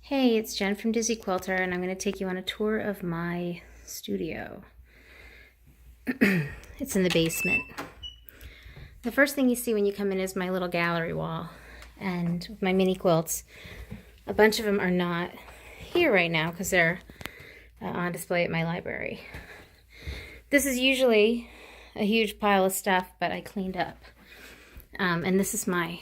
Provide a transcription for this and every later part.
Hey, it's Jen from Dizzy Quilter, and I'm going to take you on a tour of my studio. It's in the basement. The first thing you see when you come in is my little gallery wall, and my mini quilts. A bunch of them are not here right now because they're on display at my library. This is usually a huge pile of stuff, but I cleaned up. And this is my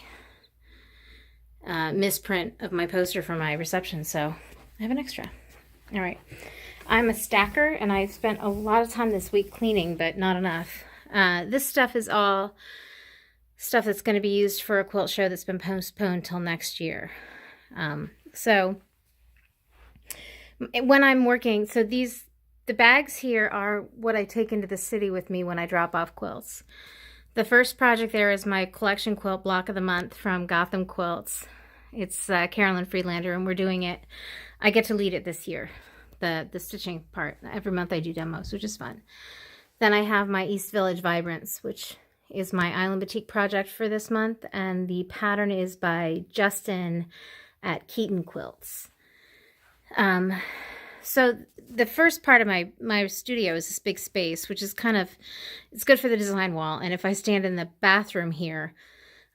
misprint of my poster for my reception, so I have an extra. All right. I'm a stacker, and I spent a lot of time this week cleaning, but not enough. This stuff is all stuff that's going to be used for a quilt show that's been postponed till next year. So when I'm working, the bags here are what I take into the city with me when I drop off quilts. The first project there is my collection quilt block of the month from Gotham Quilts. It's Carolyn Friedlander, and we're doing it. I get to lead it this year, the stitching part. Every month I do demos, which is fun. Then I have my East Village Vibrance, which is my Island Batik project for this month, and the pattern is by Justin at Keaton Quilts. So the first part of my studio is this big space, which is it's good for the design wall. And if I stand in the bathroom here,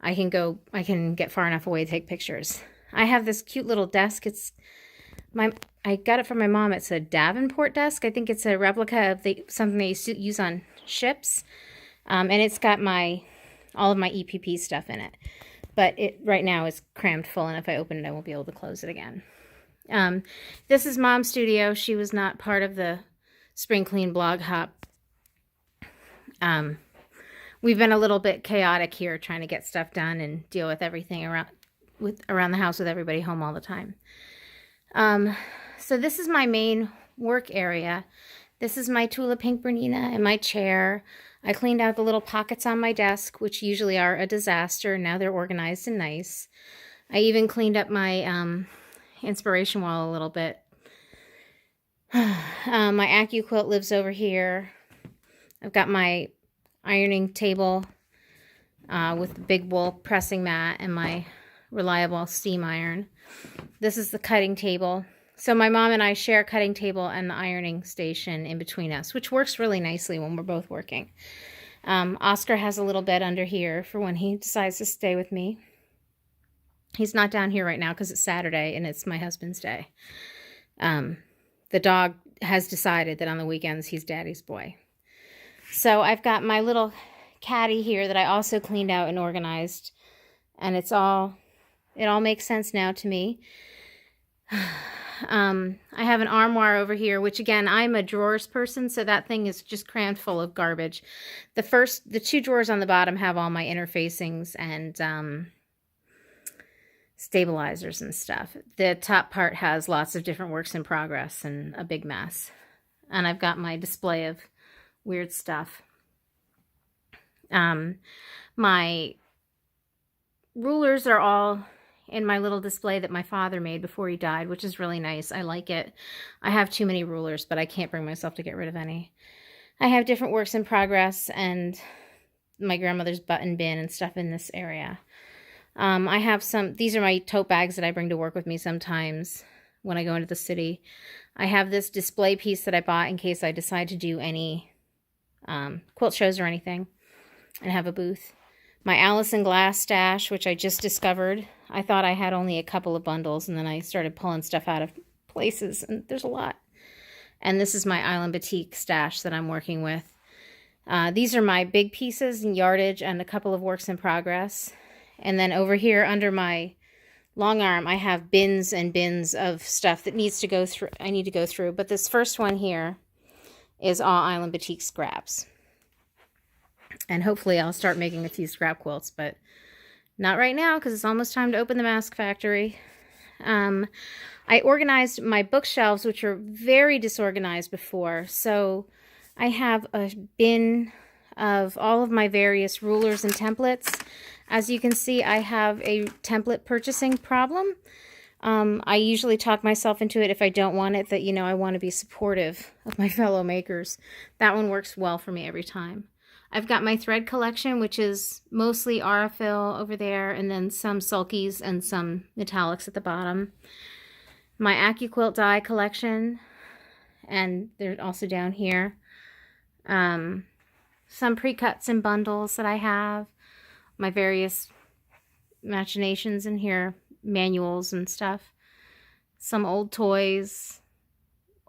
I can get far enough away to take pictures. I have this cute little desk. I got it from my mom. It's a Davenport desk. I think it's a replica of something they used to use on ships. And it's got all of my EPP stuff in it. But it right now is crammed full, and if I open it, I won't be able to close it again. This is Mom's studio. She was not part of the Spring Clean blog hop. We've been a little bit chaotic here trying to get stuff done and deal with everything around the house with everybody home all the time. So this is my main work area. This is my Tula Pink Bernina and my chair. I cleaned out the little pockets on my desk, which usually are a disaster. Now they're organized and nice. I even cleaned up my inspiration wall a little bit. My AccuQuilt lives over here. I've got my ironing table with the big wool pressing mat and my reliable steam iron. This is the cutting table. So my mom and I share a cutting table and the ironing station in between us, which works really nicely when we're both working. Oscar has a little bed under here for when he decides to stay with me. He's not down here right now because it's Saturday and it's my husband's day. The dog has decided that on the weekends he's daddy's boy. So I've got my little caddy here that I also cleaned out and organized. And it all makes sense now to me. I have an armoire over here, which again, I'm a drawers person, so that thing is just crammed full of garbage. The two drawers on the bottom have all my interfacings and stabilizers and stuff. The top part has lots of different works in progress and a big mess. And I've got my display of weird stuff. My rulers are all in my little display that my father made before he died, which is really nice. I like it. I have too many rulers, but I can't bring myself to get rid of any. I have different works in progress and my grandmother's button bin and stuff in this area. I have these are my tote bags that I bring to work with me sometimes when I go into the city. I have this display piece that I bought in case I decide to do any quilt shows or anything and have a booth. My Allison Glass stash, which I just discovered. I thought I had only a couple of bundles, and then I started pulling stuff out of places, and there's a lot. And this is my Island Batik stash that I'm working with. These are my big pieces and yardage and a couple of works in progress. And then over here under my long arm, I have bins and bins of stuff that I need to go through. But this first one here is all Island Batik scraps. And hopefully I'll start making a few scrap quilts, but not right now because it's almost time to open the mask factory. I organized my bookshelves, which were very disorganized before. So I have a bin of all of my various rulers and templates. As you can see, I have a template purchasing problem. I usually talk myself into it if I don't want it, that, I want to be supportive of my fellow makers. That one works well for me every time. I've got my thread collection, which is mostly Aurifil over there, and then some sulkies and some metallics at the bottom. my AccuQuilt die collection, and they're also down here. Some pre-cuts and bundles that I have, my various machinations in here, manuals and stuff, some old toys,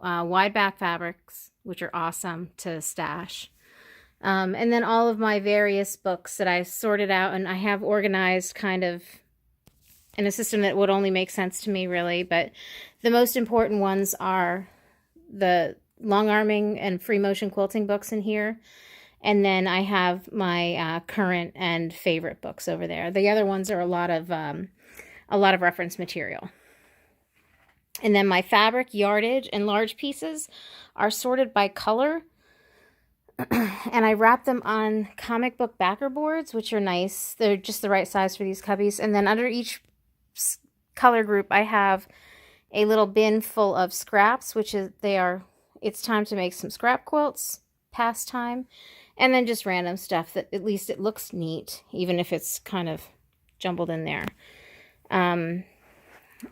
wide back fabrics, which are awesome to stash. And then all of my various books that I sorted out and I have organized kind of in a system that would only make sense to me, really. But the most important ones are the long arming and free motion quilting books in here. And then I have my current and favorite books over there. The other ones are a lot of reference material. And then my fabric, yardage, and large pieces are sorted by color. And I wrap them on comic book backer boards, which are nice. They're just the right size for these cubbies. And then under each color group, I have a little bin full of scraps, which is it's time to make some scrap quilts, past time. And then just random stuff that at least it looks neat, even if it's kind of jumbled in there.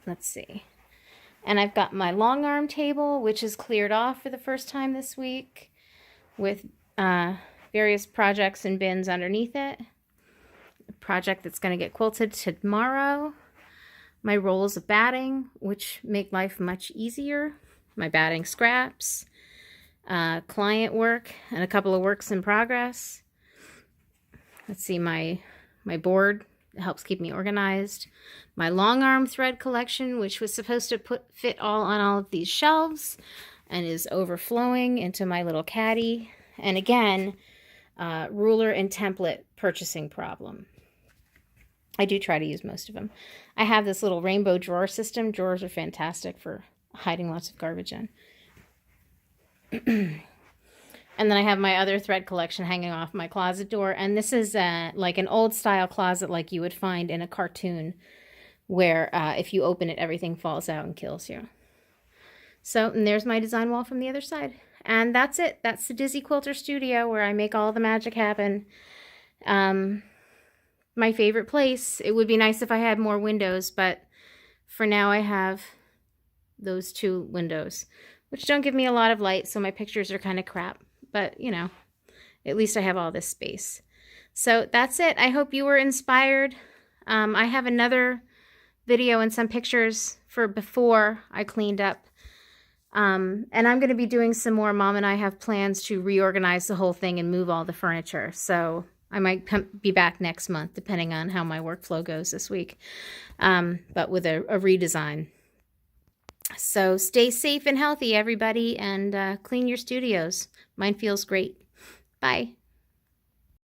Let's see. And I've got my long arm table, which is cleared off for the first time this week with various projects and bins underneath it. A project that's going to get quilted tomorrow. My rolls of batting, which make life much easier. My batting scraps. Client work and a couple of works in progress. Let's see, my board helps keep me organized. My long arm thread collection, which was supposed to fit on all of these shelves and is overflowing into my little caddy. And again, ruler and template purchasing problem. I do try to use most of them. I have this little rainbow drawer system. Drawers are fantastic for hiding lots of garbage in. And then I have my other thread collection hanging off my closet door. And this is like an old style closet like you would find in a cartoon where if you open it, everything falls out and kills you. So, and there's my design wall from the other side. And that's it. That's the Dizzy Quilter Studio where I make all the magic happen. My favorite place. It would be nice if I had more windows, but for now I have those 2 windows, which don't give me a lot of light, so my pictures are kind of crap. But, you know, at least I have all this space. So that's it. I hope you were inspired. I have another video and some pictures for before I cleaned up. And I'm going to be doing some more. Mom and I have plans to reorganize the whole thing and move all the furniture. So I might be back next month, depending on how my workflow goes this week. But with a redesign. So stay safe and healthy, everybody, and clean your studios. Mine feels great. Bye.